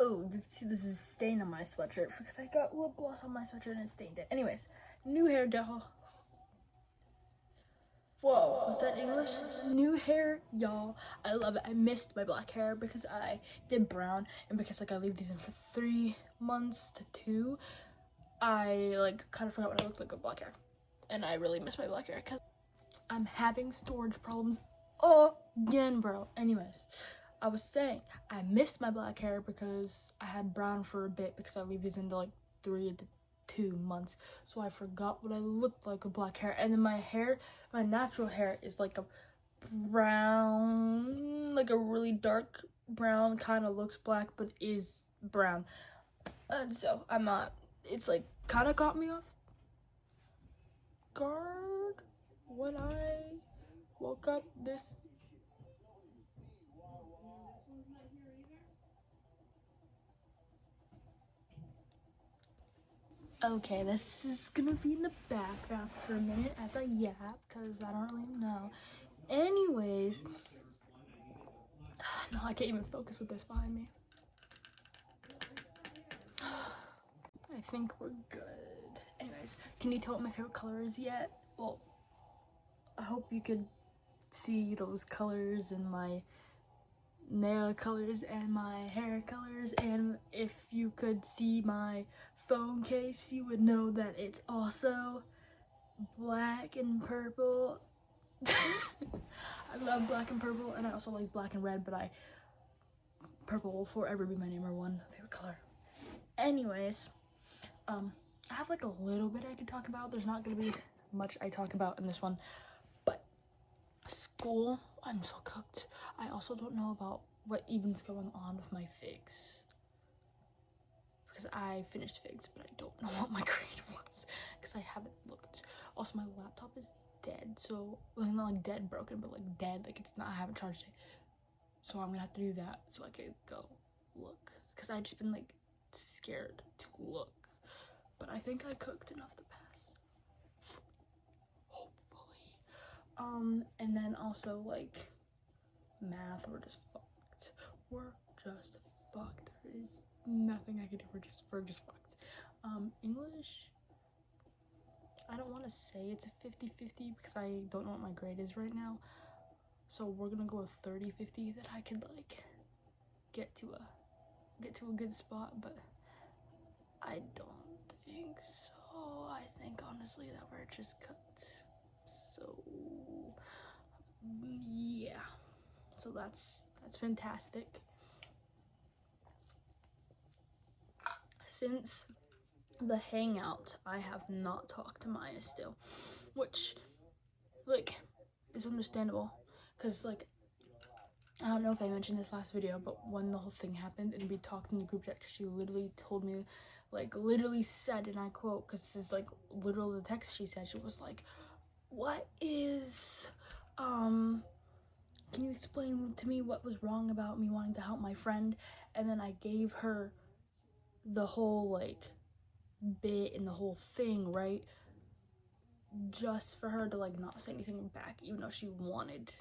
Oh, you can see this is stain on my sweatshirt because I got lip gloss on my sweatshirt and it stained it. Anyways, new hair y'all. Whoa, was that English? New hair, y'all. I love it. I missed my black hair because I did brown, and because like I leave these in for 3 months to 2, I like kind of forgot what I looked like with black hair. And I really miss my black hair because I'm having storage problems again, bro. Anyways, I was saying I missed my black hair because I had brown for a bit because I leave these into like 3 to 2 months, so I forgot what I looked like with black hair. And then my hair, my natural hair is like a brown, like a really dark brown, kind of looks black but is brown. And so I'm not, it's like kind of caught me off guard when I woke up this. Okay, this is gonna be in the background for a minute as I yap because I don't really know. Anyways, no, I can't even focus with this behind me. I think we're good. Anyways, can you tell what my favorite color is yet? Well, I hope you could see those colors in my nail colors and my hair colors, and if you could see my phone case you would know that it's also black and purple. I love black and purple, and I also like black and red, but purple will forever be my number 1 favorite color. Anyways, I have like a little bit I could talk about. There's not gonna be much I talk about in this one, but school, I'm so cooked. I also don't know about what even's going on with my figs because I finished figs, but I don't know what my grade was because I haven't looked. Also, my laptop is dead, so well, not like dead broken, but like dead, like it's not, I haven't charged it, so I'm gonna have to do that so I can go look because I've just been like scared to look. But I think I cooked enough to pass, hopefully. And then also like math, we're just fucked. There is nothing I can do. We're just fucked. English, I don't want to say it's a 50-50 because I don't know what my grade is right now, so we're gonna go with 30-50 that I could like get to a good spot, but I don't think so. I think honestly that we're just cooked. So yeah, so that's fantastic. Since the hangout, I have not talked to Maya still, which like is understandable because like I don't know if I mentioned this last video, but when the whole thing happened and we talked in the group chat, because she literally told me, like literally said, and I quote, because this is like literal the text she said, she was like, what is can you explain to me what was wrong about me wanting to help my friend? And then I gave her the whole like bit and the whole thing, right, just for her to like not say anything back, even though she wanted.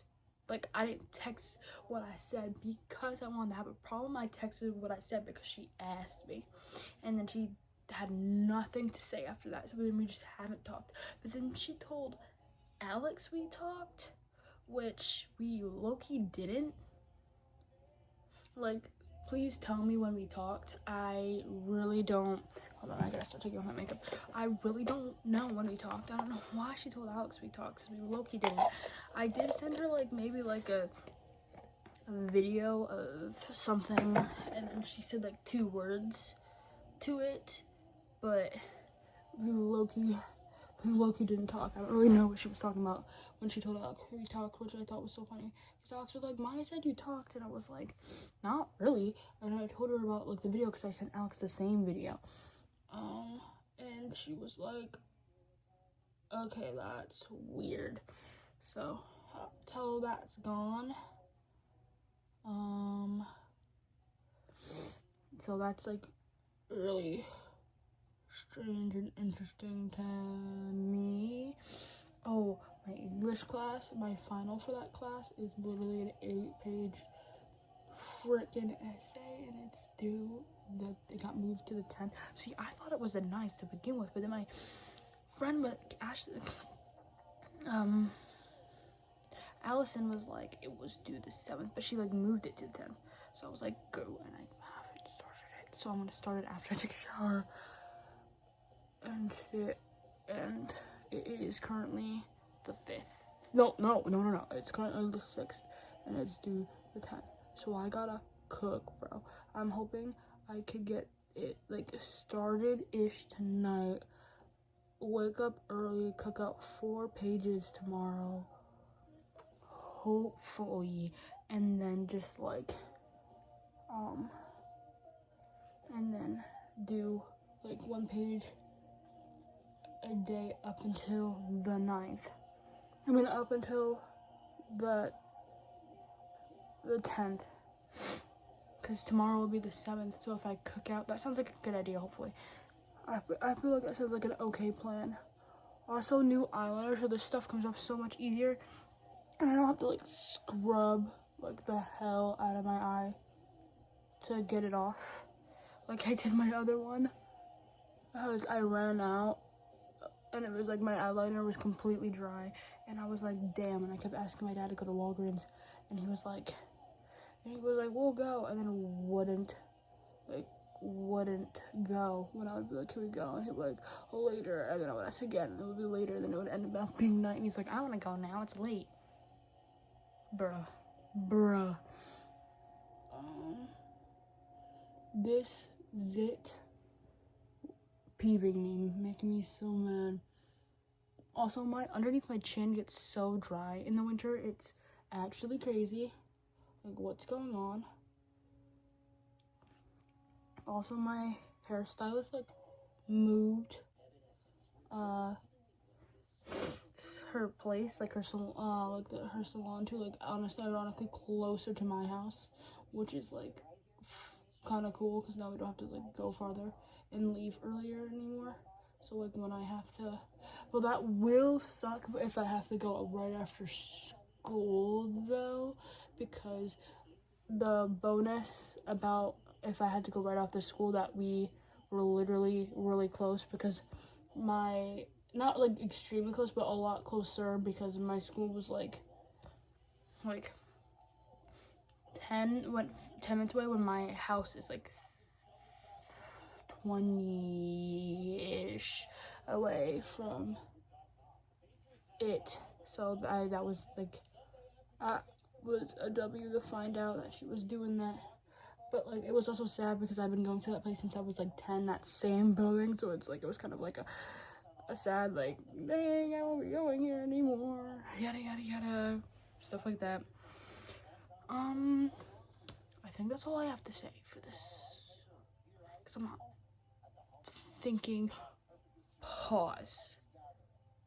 Like, I didn't text what I said because I wanted to have a problem. I texted what I said because she asked me, and then she had nothing to say after that, so then we just haven't talked. But then she told Alex we talked, which we low-key didn't. Like, please tell me when we talked. I really don't. Hold on, I gotta start taking off my makeup. I really don't know when we talked. I don't know why she told Alex we talked, because we low-key didn't. I did send her like maybe like a video of something, and then she said like 2 words to it, but we low-key didn't talk. I don't really know what she was talking about when she told Alex we talked, which I thought was so funny. Because Alex was like, Maya said you talked, and I was like, not really. And I told her about like the video because I sent Alex the same video. And she was like, okay, that's weird. So till that's gone, so that's like really strange and interesting to me. Oh, my English class, my final for that class is literally an 8-page freaking essay, and it's due. It got moved to the 10th. See, I thought it was the 9th to begin with, but then my friend, Allison was like, it was due the 7th, but she like moved it to the 10th. So I was like, go, and I haven't started it. So I'm gonna start it after I take a shower and shit. And it is currently the 5th. No. It's currently the 6th, and it's due the 10th. So I gotta cook, bro. I'm hoping I could get it like started-ish tonight. Wake up early, cook out 4 pages tomorrow, hopefully, and then just like and then do like 1 page a day up until the 9th. I mean, up until the 10th, because tomorrow will be the 7th. So if I cook out, that sounds like a good idea. Hopefully, I feel like that sounds like an okay plan. Also, new eyeliner, so this stuff comes up so much easier, and I don't have to like scrub like the hell out of my eye to get it off like I did my other one, because I ran out and it was like my eyeliner was completely dry, and I was like, damn. And I kept asking my dad to go to Walgreens, and he was like, we'll go, and then wouldn't go when I would be like, can we go? And he'd be like, later. And then I would ask again, and it would be later, and then it would end up being night. And he's like, I want to go now, it's late. Bruh. This zit peeving me, making me so mad. Also, underneath my chin gets so dry in the winter. It's actually crazy. Like, what's going on? Also, my hairstylist like moved her place, like her salon, her salon to like, honestly, ironically closer to my house, which is like kind of cool, because now we don't have to like go farther and leave earlier anymore. So like when I have to, well, that will suck if I have to go right after school though, because the bonus about if I had to go right after school, that we were literally really close, because not like extremely close, but a lot closer, because my school was like 10 minutes away, when my house is like 20-ish away from it. So that was like, was a W to find out that she was doing that. But like, it was also sad because I've been going to that place since I was like 10, that same building. So it's like, it was kind of like a sad, like, dang, I won't be going here anymore, yada yada yada, stuff like that. I think that's all I have to say for this, because I'm not thinking. Pause.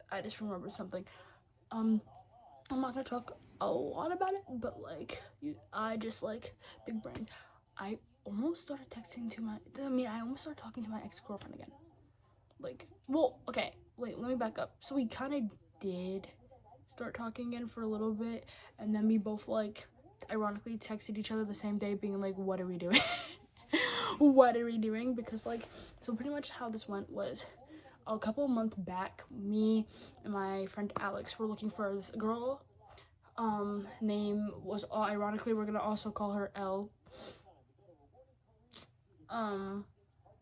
I just remembered something. I'm not gonna talk a lot about it, but like, I just like big brain. I almost started talking to my ex-girlfriend again. Like, well, okay, wait, let me back up. So we kind of did start talking again for a little bit, and then we both like ironically texted each other the same day, being like, what are we doing? What are we doing? Because like, so pretty much how this went was, a couple of months back, me and my friend Alex were looking for this girl. Name was, ironically, we're gonna also call her L.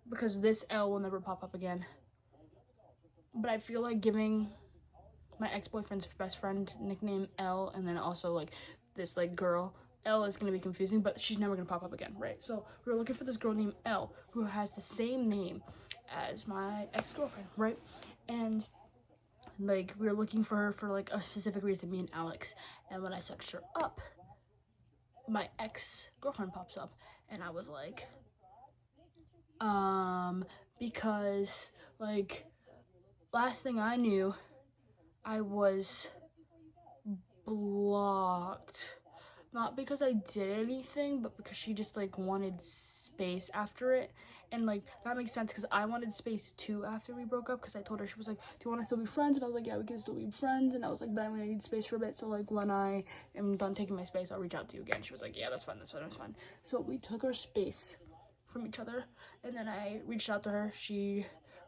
Because this L will never pop up again. But I feel like giving my ex-boyfriend's best friend nickname L, and then also like this like girl L, is gonna be confusing, but she's never gonna pop up again, right? So we were looking for this girl named L, who has the same name as my ex-girlfriend, right? And like, we were looking for her for like a specific reason, me and Alex. And when I searched her up, my ex-girlfriend pops up, and I was like, because like, last thing I knew, I was blocked not because I did anything, but because she just like wanted space after it. And like that makes sense because I wanted space too after we broke up, because I told her, she was like, do you want to still be friends? And I was like, yeah, we can still be friends. And I was like, but I'm gonna need space for a bit, so like when I am done taking my space, I'll reach out to you again. She was like, yeah, that's fine, that's fine, that's fine. So we took our space from each other, and then I reached out to her. She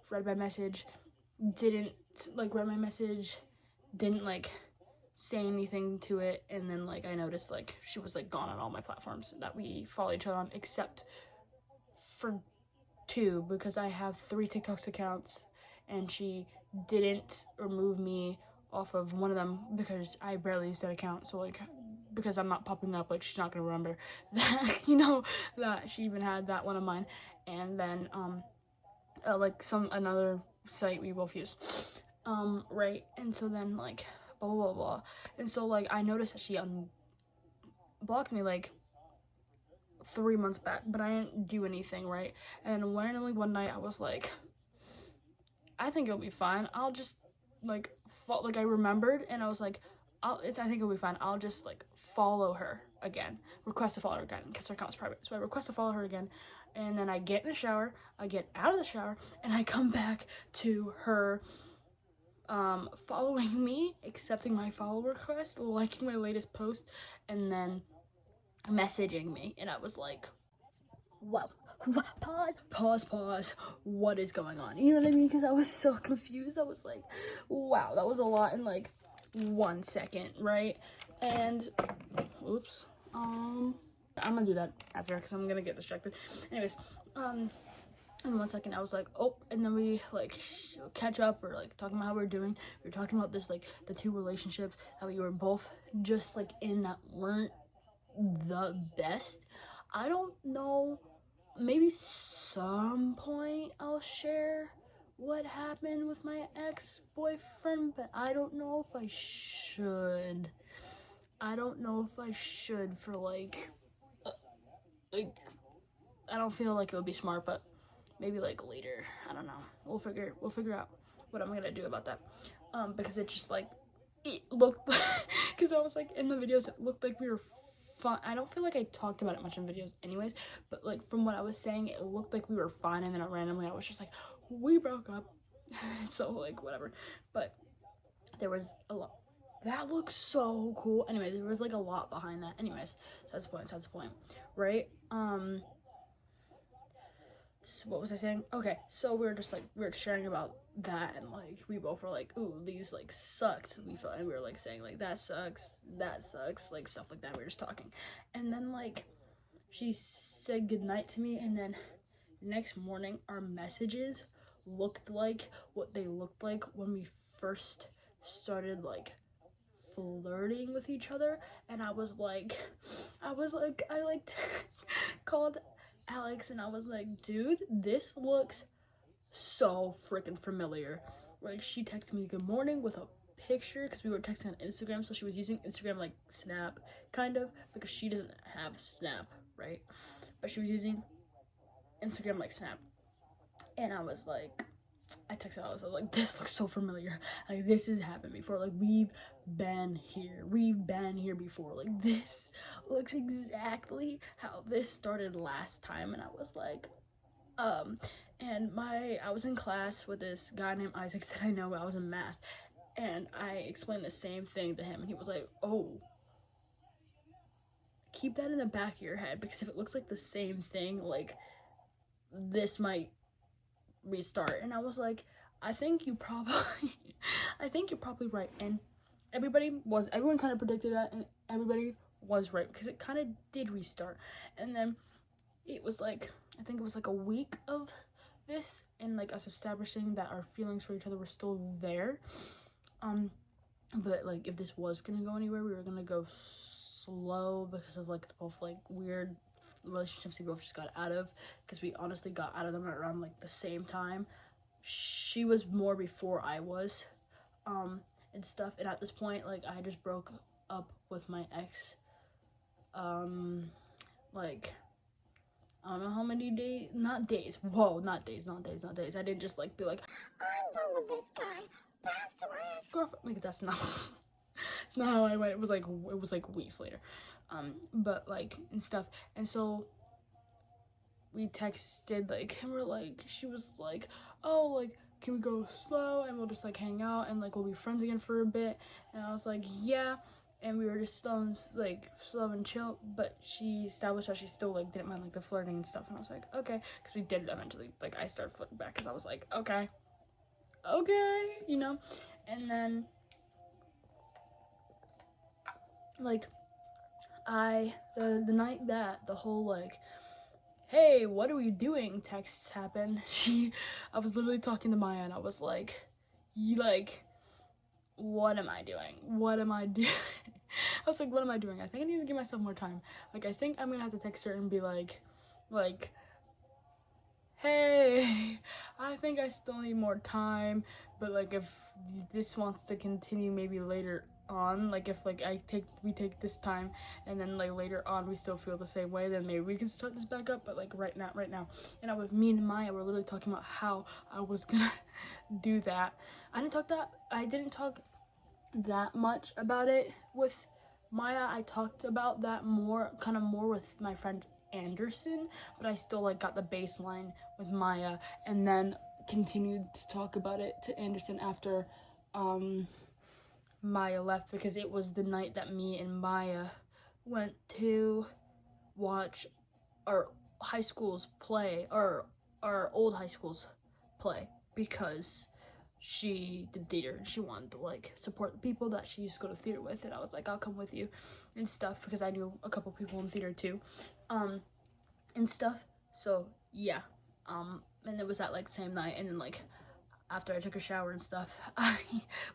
read my message, didn't like read my message, didn't like say anything to it, and then like I noticed like she was like gone on all my platforms that we follow each other on, except for 2, because I have 3 TikTok accounts, and she didn't remove me off of one of them because I barely use that account. So like, because I'm not popping up, like she's not gonna remember that, you know, that she even had that one of mine. And then like another site we both use, right? And so then like blah blah blah blah, and so like I noticed that she unblocked me like 3 months back, but I didn't do anything, right? And randomly one night I was like, I think it'll be fine, I'll just like I remembered, and I was like, I think it'll be fine, I'll just like follow her again, request to follow her again, because her account's private. So I request to follow her again, and then I get in the shower, I get out of the shower, and I come back to her following me, accepting my follow request, liking my latest post, and then messaging me. And I was like, whoa, pause, what is going on? You know what I mean? Because I was so confused. I was like, wow, that was a lot in like 1 second, right? And oops, I'm gonna do that after, because I'm gonna get distracted. Anyways, in 1 second I was like, oh, and then we like catch up, or like talking about how we're doing. We were talking about this, like the 2 relationships that we were both just like in that weren't the best. I don't know, maybe some point I'll share what happened with my ex-boyfriend, but I don't know if I should. I don't know if I should for like I don't feel like it would be smart, but maybe like later, I don't know, we'll figure out what I'm gonna do about that, because it just like, it looked because I was like, in the videos it looked like we were fine. I don't feel like I talked about it much in videos anyways, but like from what I was saying, it looked like we were fine, and then randomly I was just like, we broke up. So like whatever, but there was a lot that looks so cool. Anyway, there was like a lot behind that. Anyways, so that's the point, right? So what was I saying? Okay, so we were sharing about that, and like we both were like, ooh, these like sucked. We were like saying like, that sucks, like stuff like that. We were just talking, and then like she said goodnight to me, and then the next morning our messages looked like what they looked like when we first started like flirting with each other. And I called Alex, and I was like, dude, this looks so freaking familiar. Like, she texted me good morning with a picture, because we were texting on Instagram, so she was using Instagram like Snap, kind of, because she doesn't have Snap, right? But she was using Instagram like Snap. And I was like, I texted Alex, I was like, this looks so familiar, like this has happened before, like we've been here before, like this looks exactly how this started last time. And I was like, and I was in class with this guy named Isaac that I know. I was in math, and I explained the same thing to him, and he was like, oh, keep that in the back of your head, because if it looks like the same thing, like this might restart. And I was like, I think you're probably right. And everyone kind of predicted that, and everybody was right, because it kind of did restart. And then it was like, I think it was like a week of this, and like us establishing that our feelings for each other were still there, but like if this was gonna go anywhere, we were gonna go slow, because of like both like weird relationships we both just got out of, because we honestly got out of them around like the same time. She was more before I was, and stuff. And at this point, like I just broke up with my ex, like I don't know how many days, not days, I didn't just like be like, I'm done with this guy, back to my ex-girlfriend. Like that's not it's not how I went. It was like weeks later. but like and stuff. And so we texted, like, and we're like, she was like, oh, like, can we go slow and we'll just like hang out and like we'll be friends again for a bit. And I was like, yeah. And we were just slow and chill, but she established that she still like didn't mind like the flirting and stuff. And I was like, okay, because we did eventually, like, I started flirting back because I was like, okay, you know. And then like the night that the whole like, hey, what are we doing texts happened, I was literally talking to Maya and I was like, what am I doing? I was like, what am I doing? I think I need to give myself more time. Like, I think I'm gonna have to text her and be like, hey, I think I still need more time, but like if this wants to continue maybe later on, like if like we take this time and then like later on we still feel the same way, then maybe we can start this back up. But like right now, and me and Maya were literally talking about how I was gonna do that. I didn't talk that much about it with Maya. I talked about that more with my friend Anderson, but I still like got the baseline with Maya and then continued to talk about it to Anderson after Maya left, because it was the night that me and Maya went to watch our high schools play, or our old high schools play, because she did theater and she wanted to like support the people that she used to go to theater with. And I was like, I'll come with you and stuff, because I knew a couple people in theater too, and stuff. So yeah, and it was that like same night. And then like after I took a shower and stuff, I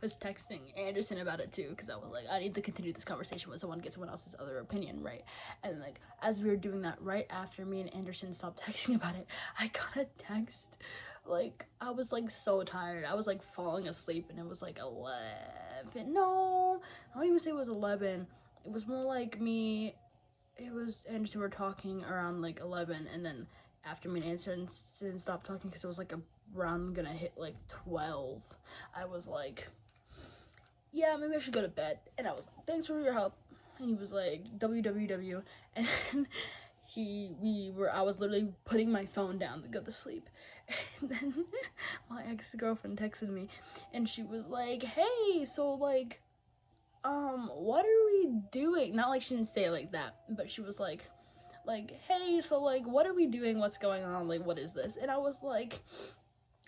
was texting Anderson about it too, because I was like, I need to continue this conversation with someone, get someone else's other opinion, right? And like as we were doing that, right after me and Anderson stopped texting about it, I got a text. Like, I was like so tired, I was like falling asleep, and it was like 11, no, I don't even say it was 11, it was more like Anderson were talking around like 11, and then after me and Anderson stopped talking, because it was like around gonna hit like 12, I was like, yeah, maybe I should go to bed. And I was like, thanks for your help. And he was like, www. And then I was literally putting my phone down to go to sleep. And then my ex-girlfriend texted me and she was like, hey, so like, what are we doing? Not like she didn't say it like that, but she was like, hey, so like, what are we doing? What's going on? Like, what is this? And I was like,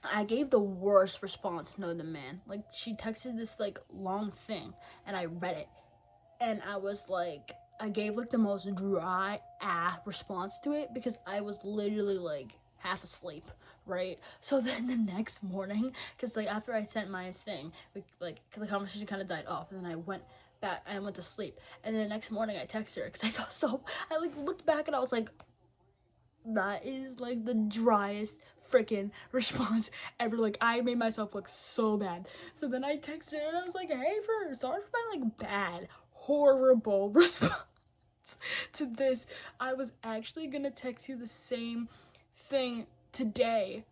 I gave the worst response known to man. Like, she texted this like long thing and I read it and I was like, I gave like the most dry response to it, because I was literally like half asleep, right? So then the next morning, because like after I sent my thing, like the conversation kind of died off, and then I went to sleep, and then the next morning I texted her because I felt so, I like looked back and I was like, that is like the driest freaking response ever. Like, I made myself look so bad. So then I texted her and I was like, hey, sorry for my like bad, horrible response to this. I was actually gonna text you the same thing today,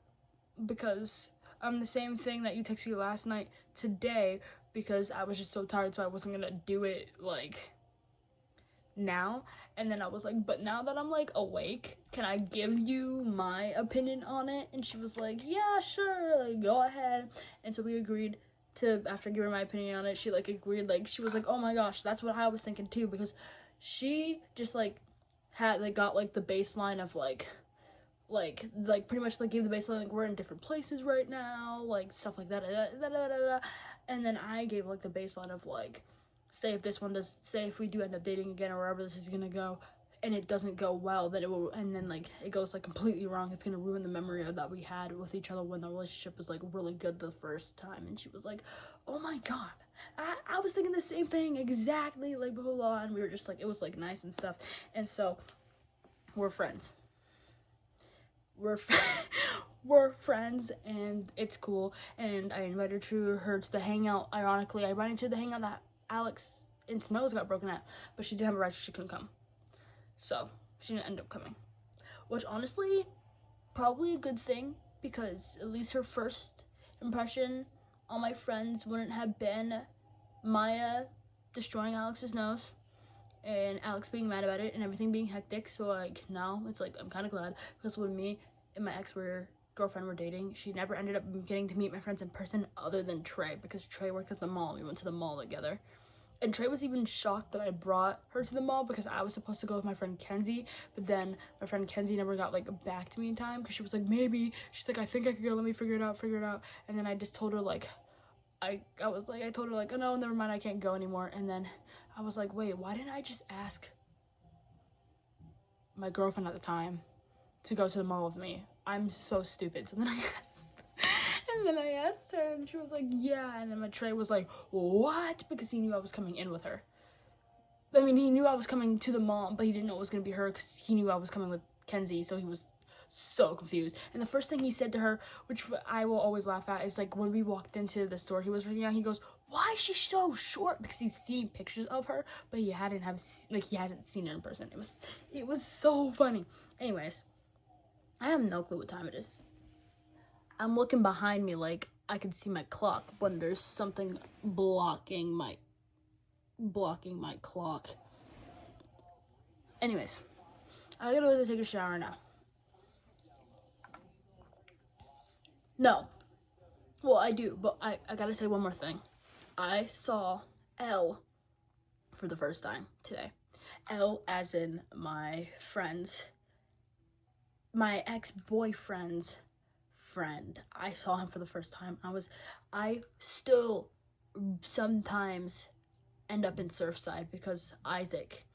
because the same thing that you texted me last night today, because I was just so tired, so I wasn't gonna do it like now. And then I was like, but now that I'm like awake, can I give you my opinion on it? And she was like, yeah, sure, like go ahead. And so we agreed to, after giving my opinion on it, she like agreed, like she was like, oh my gosh, that's what I was thinking too, because she just like had like got like the baseline of like pretty much like gave the baseline, like we're in different places right now, like stuff like that, and then I gave like the baseline of like, say if we do end up dating again or wherever this is gonna go, and it doesn't go well, then it will, and then like it goes like completely wrong, it's gonna ruin the memory of that we had with each other when the relationship was like really good the first time. And she was like, oh my god, I was thinking the same thing exactly, like blah blah blah. And we were just like, it was like nice and stuff. And so we're friends, we're friends, and it's cool. And I invited her to the hangout. Ironically, I ran into the hangout that Alex and Snow's got broken at, but she didn't have a ride, so she couldn't come. So she didn't end up coming, which honestly, probably a good thing, because at least her first impression on my friends wouldn't have been Maya destroying Alex's nose and Alex being mad about it and everything being hectic. So like now it's like I'm kind of glad, because when me and my girlfriend were dating, she never ended up getting to meet my friends in person other than Trey, because Trey worked at the mall. We went to the mall together. And Trey was even shocked that I brought her to the mall, because I was supposed to go with my friend Kenzie, but then my friend Kenzie never got like back to me in time, because she was like, maybe, she's like, I think I could go, let me figure it out. And then I just told her like, I told her like, oh no, never mind, I can't go anymore. And then I was like, wait, why didn't I just ask my girlfriend at the time to go to the mall with me? I'm so stupid. So then I asked her, and she was like, yeah. And then my Trey was like, what? Because he knew I was coming in with her. I mean, he knew I was coming to the mall, but he didn't know it was going to be her, because he knew I was coming with Kenzie, so he was so confused. And the first thing he said to her, which I will always laugh at, is like when we walked into the store he was working at, he goes, why is she so short? Because he's seen pictures of her, but he hasn't seen her in person. It was so funny. Anyways, I have no clue what time it is. I'm looking behind me like I can see my clock, but there's something blocking my clock. Anyways, I gotta go take a shower now. No. Well, I do, but I gotta say one more thing. I saw L for the first time today. L as in my ex-boyfriend's friend. I saw him for the first time. I still sometimes end up in Surfside, because Isaac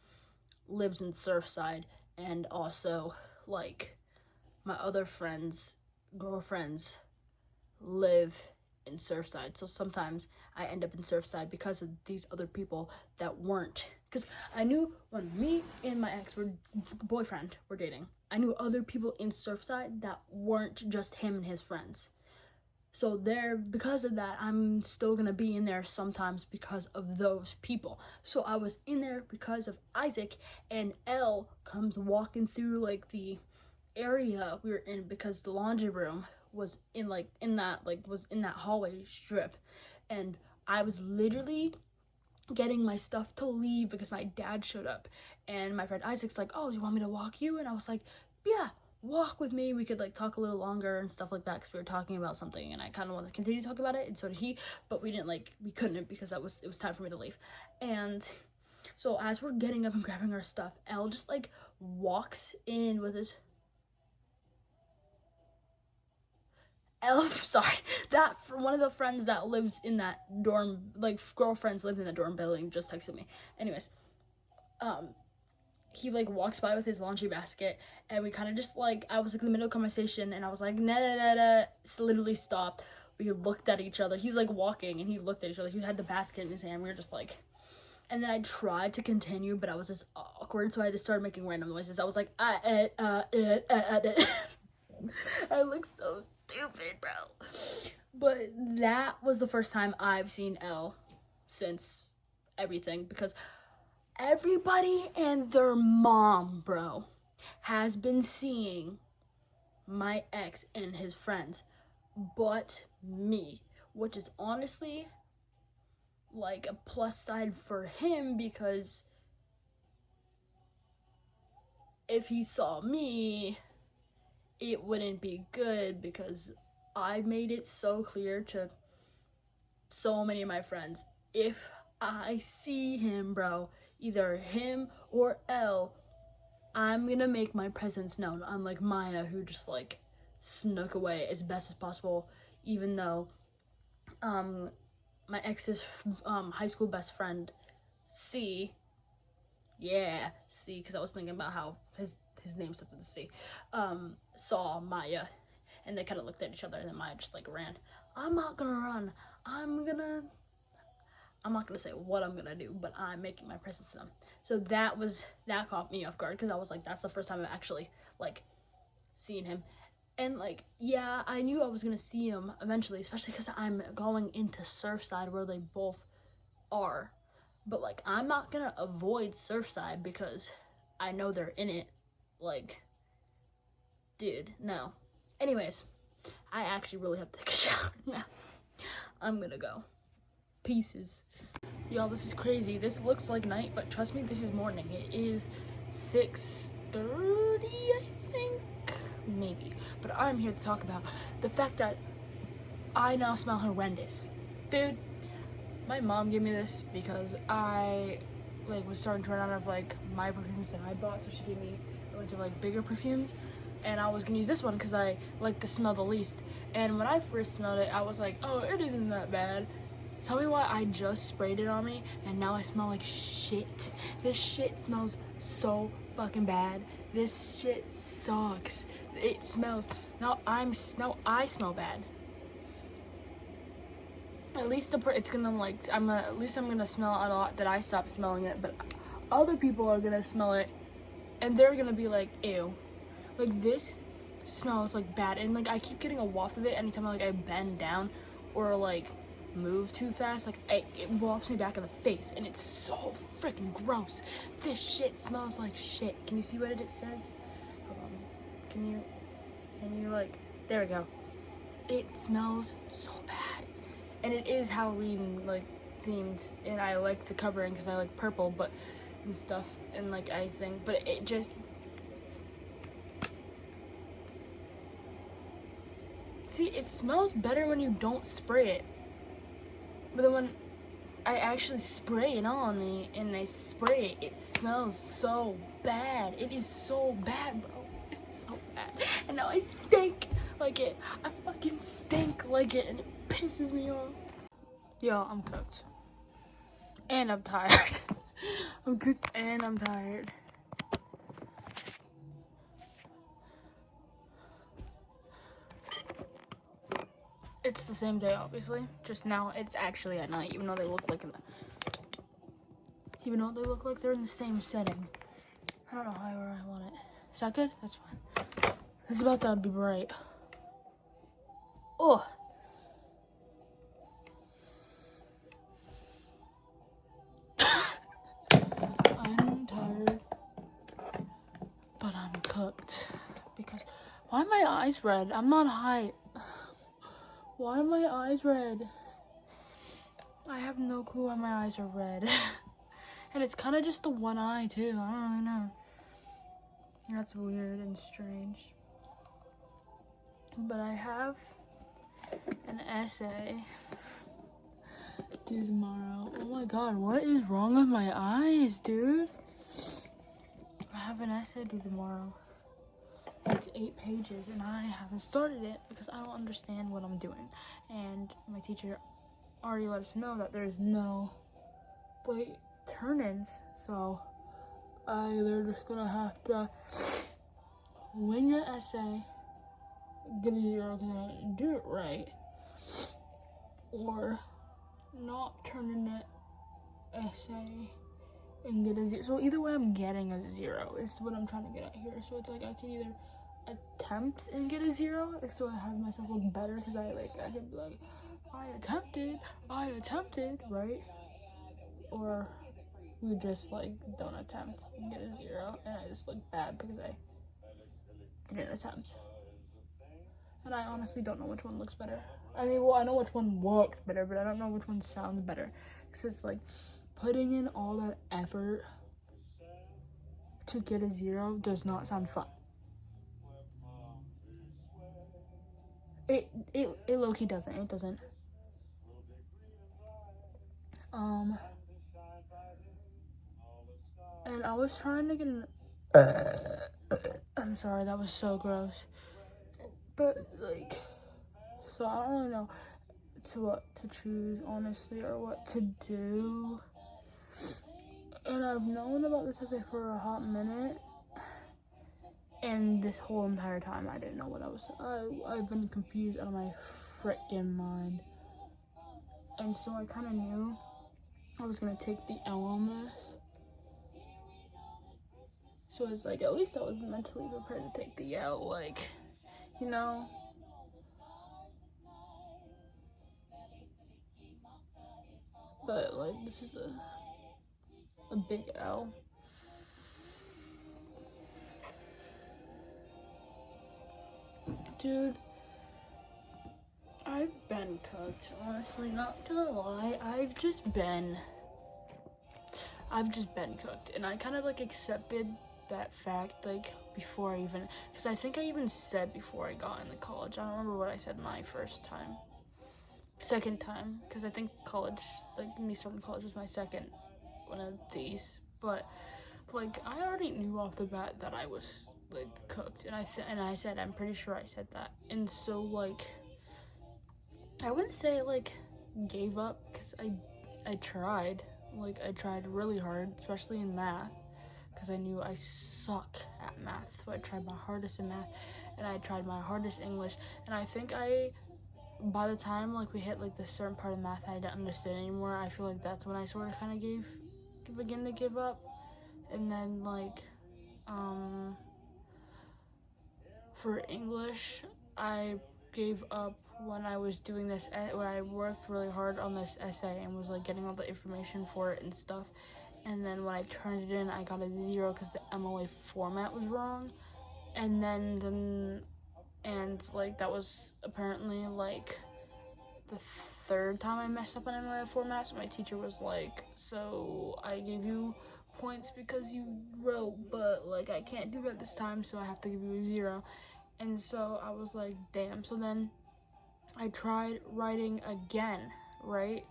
lives in Surfside, and also like my other friends' girlfriends live in Surfside. So sometimes I end up in Surfside because of these other people that weren't, because I knew when me and my boyfriend were dating, I knew other people in Surfside that weren't just him and his friends. So because of that, I'm still gonna be in there sometimes because of those people. So I was in there because of Isaac, and Elle comes walking through like the area we were in, because the laundry room was in that hallway strip, and I was literally getting my stuff to leave because my dad showed up, and my friend Isaac's like, oh, do you want me to walk you? And I was like, yeah, walk with me, we could like talk a little longer and stuff like that, because we were talking about something and I kind of wanted to continue to talk about it, and so did he, but we couldn't, because it was time for me to leave. And so as we're getting up and grabbing our stuff, Elle just like walks in with his that from one of the friends that lives in that dorm, like girlfriends lived in the dorm building, just texted me. Anyways, he like walks by with his laundry basket, and we kind of just like, I was like in the middle of conversation, and I was like, nah, literally stopped. We looked at each other. He's like walking, and he looked at each other. He had the basket in his hand. We were just like, and then I tried to continue, but I was just awkward, so I just started making random noises. I was like, I look so stupid, bro. But that was the first time I've seen Elle since everything, because everybody and their mom, bro, has been seeing my ex and his friends, but me, which is honestly like a plus side for him, because if he saw me, it wouldn't be good, because I made it so clear to so many of my friends, if I see him, bro, either him or Elle, I'm gonna make my presence known, unlike Maya, who just like snuck away as best as possible, even though my ex's high school best friend C, because I was thinking about how his name starts with a C, saw Maya, and they kind of looked at each other, and then Maya just like ran. I'm not gonna run. I'm not gonna say what I'm gonna do, but I'm making my presence known. So that caught me off guard, because I was like, that's the first time I've actually like seen him. And like, yeah, I knew I was gonna see him eventually, especially because I'm going into Surfside where they both are. But like, I'm not gonna avoid Surfside because I know they're in it. Like, dude, no. Anyways, I actually really have to take a shower now. I'm gonna go. pieces. Y'all, this is crazy. This looks like night, but trust me, this is morning. It is 6:30, I think, maybe. But I'm here to talk about the fact that I now smell horrendous. Dude, my mom gave me this because I was starting to run out of my perfumes that I bought, so she gave me a bunch of bigger perfumes, and I was gonna use this one because I like the smell the least. And when I first smelled it, I was like, oh, it isn't that bad. Tell me why I just sprayed it on me and now I smell like shit. This shit smells so fucking bad. This shit sucks. It smells. Now I smell bad. At least it's gonna at least I'm gonna smell it a lot that I stopped smelling it, but other people are gonna smell it and they're gonna be like, ew. This smells bad, and I keep getting a waft of it anytime I bend down or move too fast. It wafts me back in the face, and it's so freaking gross. This shit smells like shit. Can you see what it says? Hold on. Can you there we go. It smells so bad, and it is Halloween themed, and I like the covering because I like purple, but and stuff, and I think, but it just. See, it smells better when you don't spray it. But then when I actually spray it on me and I spray it, it smells so bad. It is so bad, bro. It's so bad. And now I stink like it. I fucking stink like it, and it pisses me off. Yo, I'm cooked. And I'm tired. I'm cooked and I'm tired. It's the same day, obviously. Just now, it's actually at night, even though they look like they're in the same setting. I don't know however I want it. Is that good? That's fine. It's about to be bright. Oh. I'm tired, but I'm cooked. Because why are my eyes red? I'm not high. Why are my eyes red? I have no clue why my eyes are red. And it's kind of just the one eye, too. I don't really know. That's weird and strange. But I have an essay due tomorrow. Oh my god, what is wrong with my eyes, dude? I have an essay due tomorrow. It's 8 pages, and I haven't started it because I don't understand what I'm doing. And my teacher already let us know that there's no turn-ins, so they're just gonna have to wing your essay, get a 0 because I didn't do it right, or not turn in the essay and get a 0. So either way, I'm getting a 0 is what I'm trying to get at here. So it's I can either attempt and get a 0, so I have myself look better because I can be I attempted, right? Or we just don't attempt and get a 0, and I just look bad because I didn't attempt. And I honestly don't know which one looks better. I mean, well, I know which one works better, but I don't know which one sounds better. Because it's putting in all that effort to get a 0 does not sound fun. It low-key doesn't. It doesn't. And I was trying to get an... I'm sorry, that was so gross. But, so I don't really know what to choose, honestly, or what to do. And I've known about this essay for a hot minute. And this whole entire time, I didn't know what I've been confused out of my freaking mind. And so I kind of knew I was going to take the L on this. So it's at least I was mentally prepared to take the L, you know. But, this is a big L. Dude, I I've been cooked, honestly, not gonna lie. I've just been cooked, and I kind of like accepted that fact like before I even, because I think I even said before I got into college. I don't remember what I said my second time, because I think college, like me starting college was my second one of these, but like I already knew off the bat that I was like cooked, and I said, I'm pretty sure I said that. And so like I wouldn't say like gave up, because I tried really hard, especially in math, because I knew I suck at math. So I tried my hardest in math, and I tried my hardest English, and I think by the time like we hit like this certain part of math I didn't understand anymore, I feel like that's when I sort of kind of begin to give up. And then like for English, I gave up when I was doing this, where I worked really hard on this essay and was like getting all the information for it and stuff. And then when I turned it in, I got a 0 because the MLA format was wrong. And then like that was apparently like the third time I messed up on MLA format. So my teacher was like, so I gave you points because you wrote, but like I can't do that this time, so I have to give you a 0. And so I was like, damn. So then I tried writing again, right?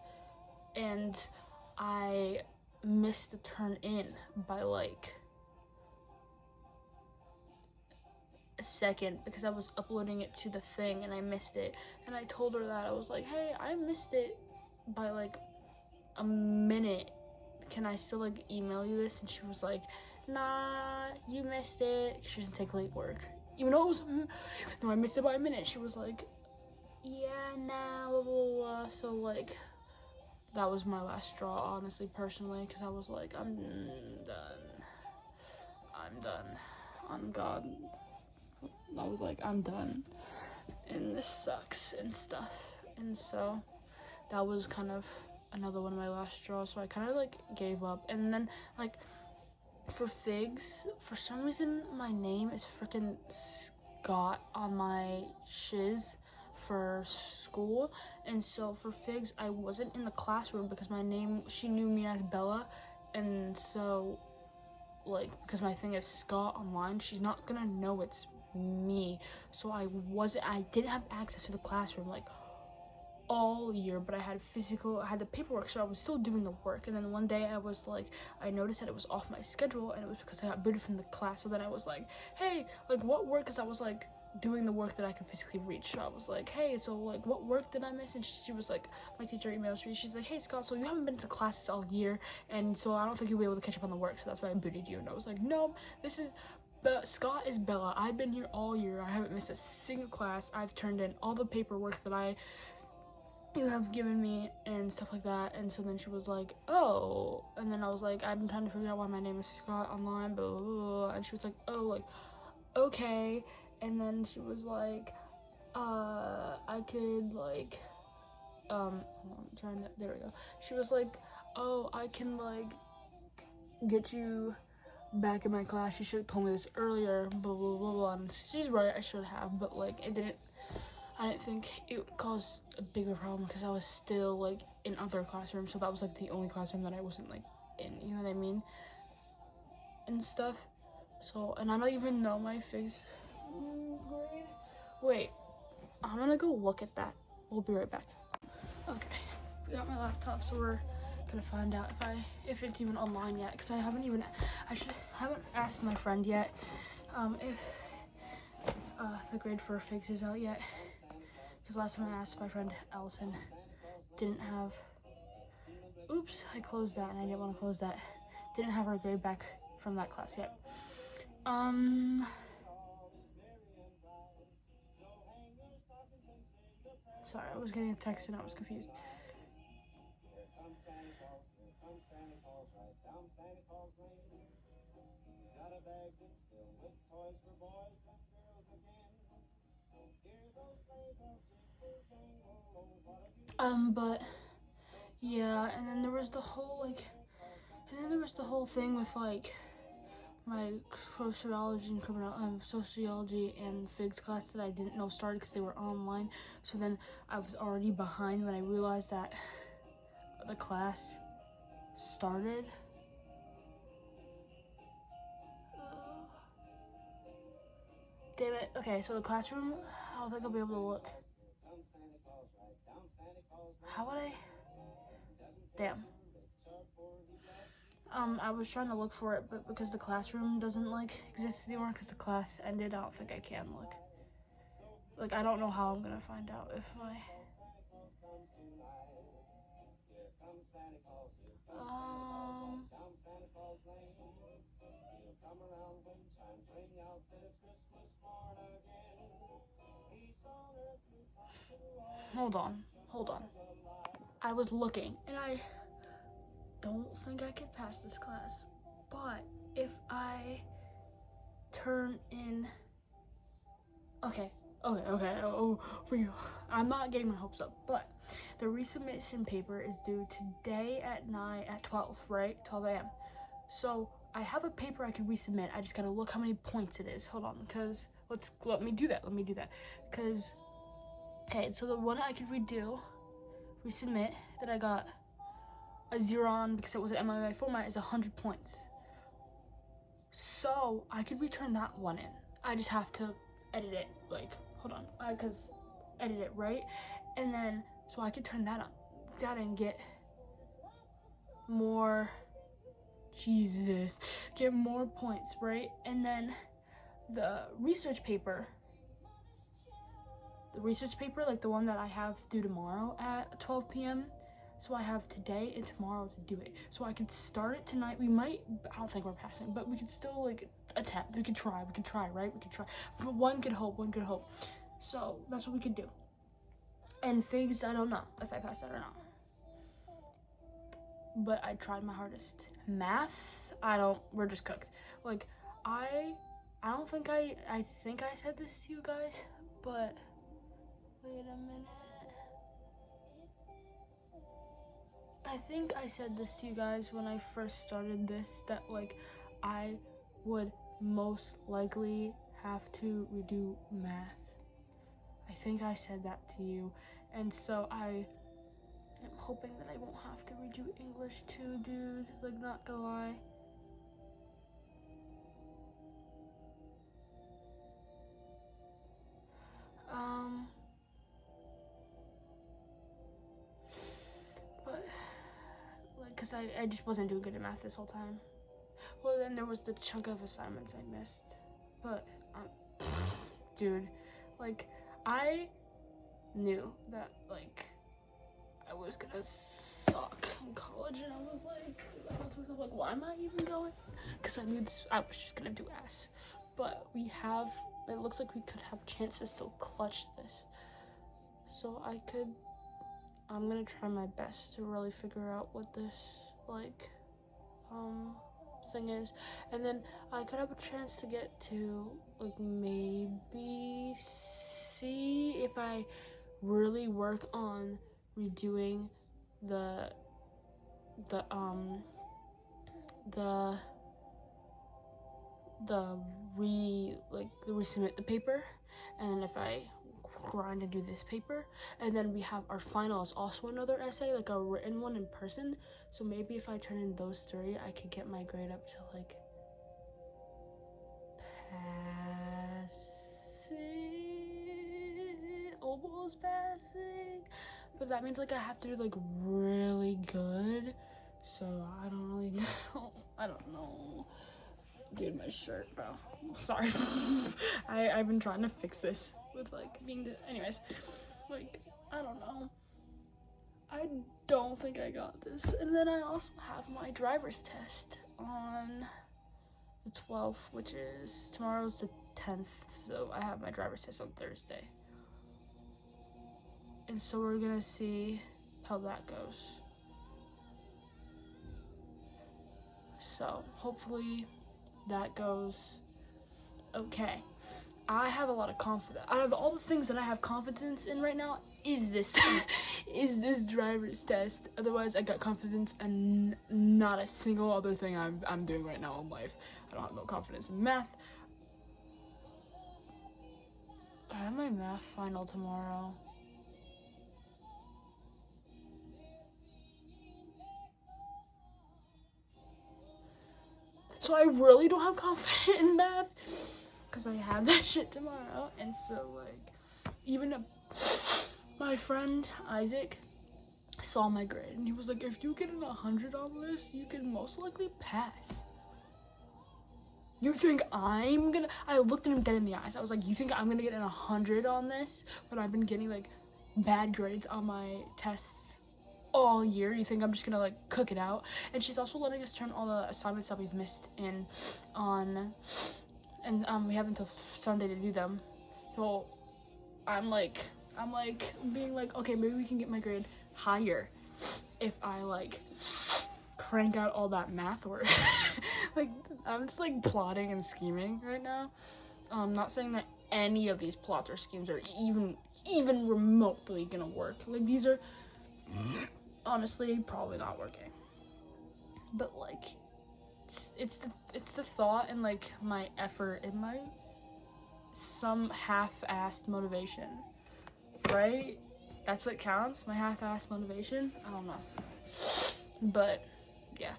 And I missed the turn in by like a second, because I was uploading it to the thing and I missed it. And I told her that. I was like, hey, I missed it by like a minute. Can I still like email you this? And she was like, nah, you missed it. She doesn't take late work. Even though I missed it by a minute. She was like, yeah, nah, blah, blah, blah. So like that was my last straw, honestly, personally, because I was like, I'm done on God. I was like, I'm done, and this sucks and stuff. And so that was kind of another one of my last straws. So I kind of like gave up. And then like for figs, for some reason my name is freaking Scott on my shiz for school. And so for figs, I wasn't in the classroom because she knew me as Bella. And so like, because my thing is Scott online, she's not gonna know it's me. So I didn't have access to the classroom like all year, but I had the paperwork, so I was still doing the work. And then one day I noticed that it was off my schedule, and it was because I got booted from the class. So then I was like, hey, like what work? Because I was like doing the work that I could physically reach. So I was like, hey, so like what work did I miss? And she was like, my teacher emailed me, she's like, hey Scott, so you haven't been to classes all year, and so I don't think you'll be able to catch up on the work, so that's why I booted you. And I was like, no, Scott is Bella. I've been here all year. I haven't missed a single class. I've turned in all the paperwork that you have given me and stuff like that. And so then she was like, oh. And then I was like, I've been trying to figure out why my name is Scott online, blah, blah, blah. And she was like, oh, like, okay. And then she was like, I could like, there we go. She was like, oh, I can like get you back in my class. You should have told me this earlier, blah, blah, blah, blah. And she's right, I should have, but like I didn't think it would cause a bigger problem because I was still like in other classrooms. So that was like the only classroom that I wasn't like in, you know what I mean? And stuff. So, and I don't even know my face grade. Wait, I'm gonna go look at that. We'll be right back. Okay, we got my laptop, so we're gonna find out if it's even online yet, because I haven't asked my friend yet if the grade for figs is out yet, because last time I asked my friend Allison didn't have, oops, I closed that and I didn't want to close that, didn't have her grade back from that class yet. Sorry, I was getting a text and I was confused. But yeah, and then there was the whole thing with like my sociology and sociology and FIGS class that I didn't know started because they were online. So then I was already behind when I realized that the class started. Damn it. Okay, so the classroom, I don't think I'll be able to look. How would I? Damn. I was trying to look for it, but because the classroom doesn't like exist anymore because the class ended, I don't think I can look. Like, I don't know how I'm gonna find out if my hold on. I was looking and I don't think I could pass this class, but if I turn in, okay, I'm not getting my hopes up, but the resubmission paper is due today at 12, right? 12 a.m. So I have a paper I could resubmit. I just gotta look how many points it is. Hold on, because let me do that. Because, okay, so the one I could resubmit that I got a 0 on because it was an MIA format is 100 points. So I could return that one in. I just have to edit it, like, hold on, because edit it, right? And then, so I could turn that and get more, get more points, right? And then the research paper, like the one that I have due tomorrow at 12 p.m., so I have today and tomorrow to do it. So I could start it tonight. I don't think we're passing, but we could still like attempt. We could try, right? We could try. One could hope. So that's what we could do. And FIGS, I don't know if I passed that or not. But I tried my hardest. Math, we're just cooked. Like, I think I said this to you guys, but wait a minute. I think I said this to you guys when I first started this, that like I would most likely have to redo math. I think I said that to you, and so I'm hoping that I won't have to redo English too, dude. Like, not gonna lie. But like, cause I just wasn't doing good at math this whole time. Well, then there was the chunk of assignments I missed. But, dude, like, I knew that, like, I was gonna suck in college, and I was like, why am I even going? Because I knew I was just gonna do ass. But it looks like we could have chances to clutch this. So I'm gonna try my best to really figure out what this, like, thing is, and then I could have a chance to get to like maybe C if I really work on redoing the resubmit the paper, and if I grind and do this paper, and then we have our final is also another essay, like a written one in person. So maybe if I turn in those 3, I could get my grade up to like passing, almost passing. But that means like I have to do like really good. So I don't really know. I don't know. Dude, my shirt, bro. Sorry. I've been trying to fix this with like anyways, like, I don't know. I don't think I got this. And then I also have my driver's test on the 12th, which is tomorrow's the 10th. So I have my driver's test on Thursday. And so we're gonna see how that goes. So hopefully that goes okay. I have a lot of confidence. Out of all the things that I have confidence in right now, is this is this driver's test. Otherwise, I got confidence and not a single other thing I'm doing right now in life. I don't have no confidence in math. I have my math final tomorrow. So I really don't have confidence in math because I have that shit tomorrow. And so like, even my friend Isaac saw my grade and he was like, if you get 100 on this, you can most likely pass. You think I'm gonna, I looked at him dead in the eyes. I was like, you think I'm gonna get 100 on this when I've been getting like bad grades on my tests all year? You think I'm just gonna like cook it out? And she's also letting us turn all the assignments that we've missed in on, and we have until Sunday to do them. So I'm like being like, okay, maybe we can get my grade higher if I like crank out all that math work. Like, I'm just like plotting and scheming right now. I'm not saying that any of these plots or schemes are even remotely gonna work. Like, these are honestly probably not working, but like it's the thought and like my effort and my some half-assed motivation, right? That's what counts, my half-assed motivation. I don't know, but yeah.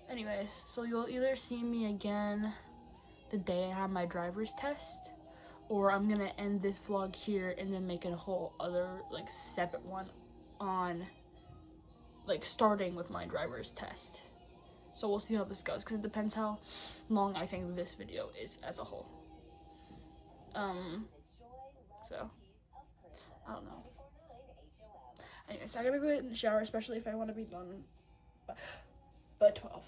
Anyways, so you'll either see me again the day I have my driver's test, or I'm gonna end this vlog here and then make a whole other like separate one on like starting with my driver's test. So we'll see how this goes, because it depends how long I think this video is as a whole. So I don't know. Anyways, I gotta go get in the shower, especially if I want to be done by 12.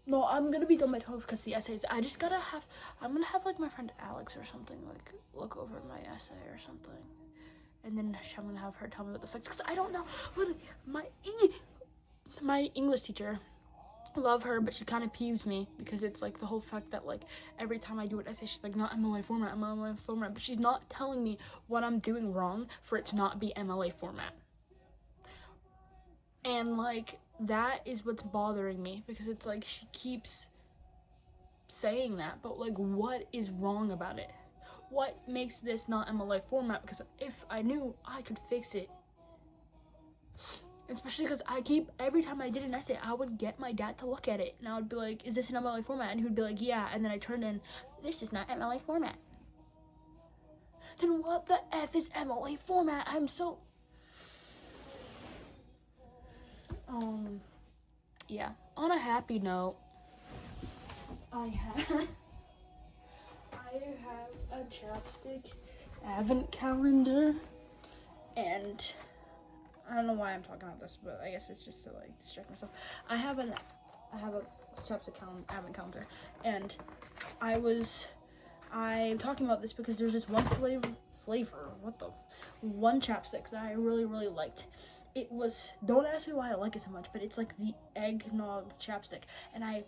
No, I'm gonna be done by 12 because the essays, I'm gonna have like my friend Alex or something like look over my essay or something, and then I'm gonna have her tell me what the fix, because I don't know. My English teacher, love her, but she kind of peeves me because it's like the whole fact that like every time I do an essay, she's like, not MLA format, MLA format, but she's not telling me what I'm doing wrong for it to not be MLA format. And like, that is what's bothering me, because it's like she keeps saying that, but like, what is wrong about it? What makes this not MLA format? Because if I knew, I could fix it. Especially because every time I did an essay, I would get my dad to look at it, and I would be like, is this an MLA format? And he would be like, yeah, and then I turned in, this is not MLA format. Then what the F is MLA format? I'm so... yeah, on a happy note, I have a chapstick advent calendar, and I don't know why I'm talking about this, but I guess it's just to like distract myself. I have a chapstick advent calendar, and I'm talking about this because there's this one one chapstick that I really, really liked. It was, don't ask me why I like it so much, but it's like the eggnog chapstick, and I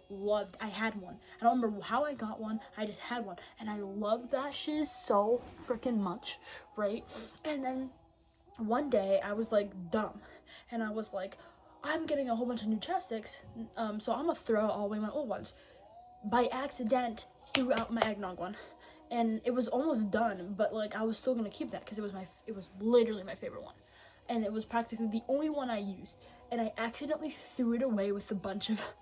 had one. I don't remember how I got one, I just had one, and I loved that shit so freaking much, right? And then one day I was like dumb, and I was like, I'm getting a whole bunch of new chapsticks, so I'm gonna throw out all away my old ones. By accident, threw out my eggnog one, and it was almost done, but like I was still gonna keep that because it was literally my favorite one. And it was practically the only one I used, and I accidentally threw it away with a bunch of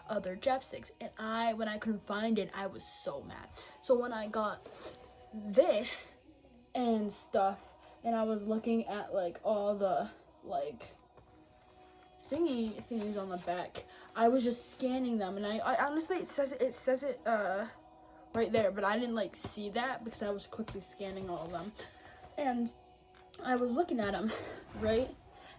other chapsticks, and when I couldn't find it, I was so mad. So when I got this and stuff, and I was looking at like all the like thingies on the back, I was just scanning them, and I honestly, it says it right there, but I didn't like see that because I was quickly scanning all of them, and I was looking at them, right?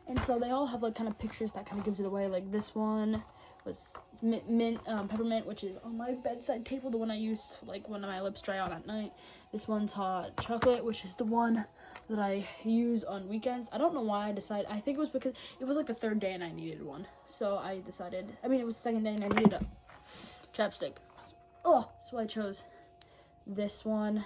And so they all have like kind of pictures that kind of gives it away. Like this one was peppermint, which is on my bedside table, the one I used like when my lips dry out at night. This one's hot chocolate, which is the one that I use on weekends. I don't know why I decided. I think it was because it was like the third day and I needed one, so I decided. I mean, it was the second day and I needed a chapstick. Oh, so I chose this one,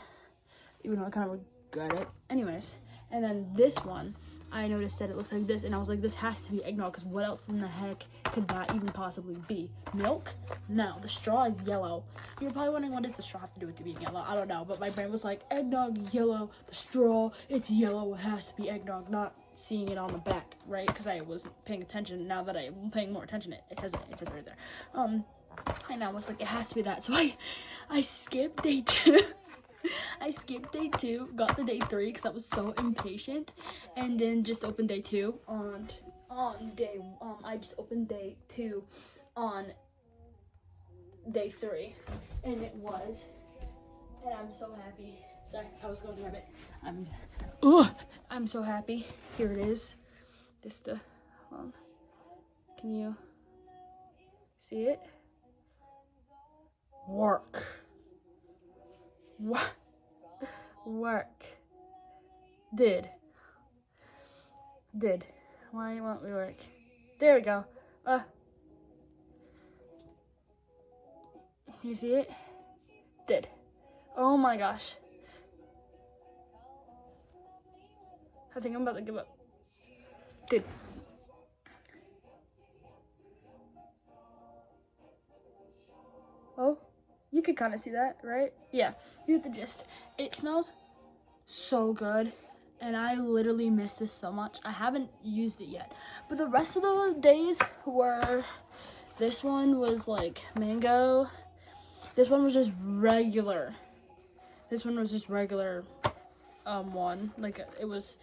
even though I kind of regret it. Anyways, and then this one, I noticed that it looks like this, and I was like, this has to be eggnog, because what else in the heck could that even possibly be? Milk? No, the straw is yellow. You're probably wondering, what does the straw have to do with it being yellow? I don't know, but my brain was like, eggnog, yellow, the straw, it's yellow, it has to be eggnog, not seeing it on the back, right? Because I wasn't paying attention. Now that I'm paying more attention, it says it right there. And I was like, it has to be that, so I skipped day 2. I skipped day 2, got to day 3 because I was so impatient, and then just opened day 2 I just opened day 2 on day 3, and it was, and I'm so happy. Sorry, I was going to grab it. I'm so happy. Here it is. Can you see it? Work. Did. Why won't we work? There we go. Can you see it? Did. Oh my gosh. I think I'm about to give up. Did. Oh, you could kind of see that, right? Yeah, you get the gist. It smells so good, and I literally miss this so much. I haven't used it yet, but the rest of the days were, this one was like mango, this one was just regular, one, like it was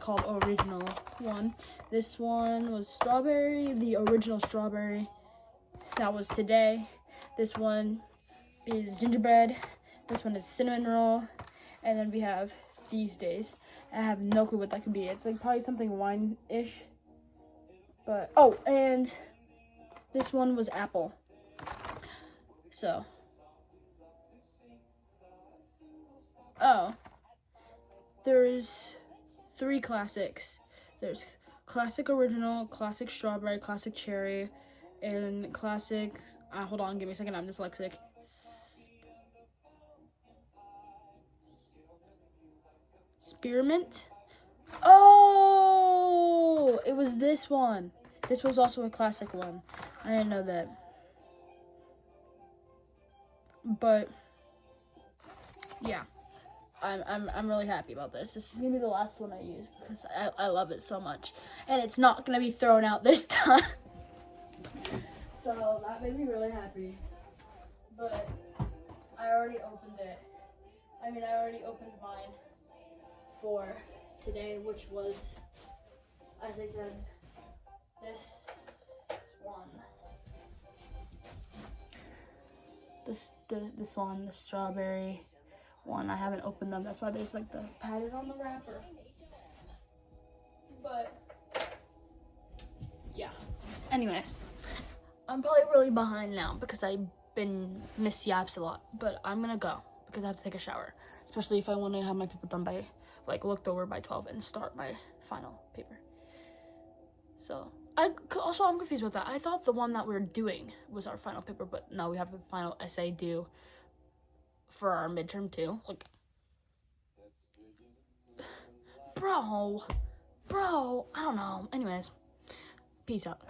called original one. This one was strawberry, the original strawberry. That was today. This one is gingerbread. This one is cinnamon roll. And then we have these days. I have no clue what that could be. It's like probably something wine-ish. But, oh, and this one was apple. So. Oh. There's 3 classics. There's classic original, classic strawberry, classic cherry, and classic, hold on, give me a second, I'm dyslexic. Spearmint? Oh, it was this one. This was also a classic one. I didn't know that. But yeah, I'm really happy about this. This is gonna be the last one I use because I love it so much, and it's not gonna be thrown out this time. So that made me really happy. But I already opened it. I already opened mine for today, which was, as I said, this one. This one, the strawberry one. I haven't opened them. That's why there's like the pattern on the wrapper. But yeah. Anyways, I'm probably really behind now because I've been missed yaps a lot. But I'm gonna go because I have to take a shower, especially if I want to have my paper done by, like, looked over by 12 and start my final paper. So I'm confused with that. I thought the one that we were doing was our final paper, but no, we have a final essay due for our midterm too. Like, bro, I don't know. Anyways, peace out.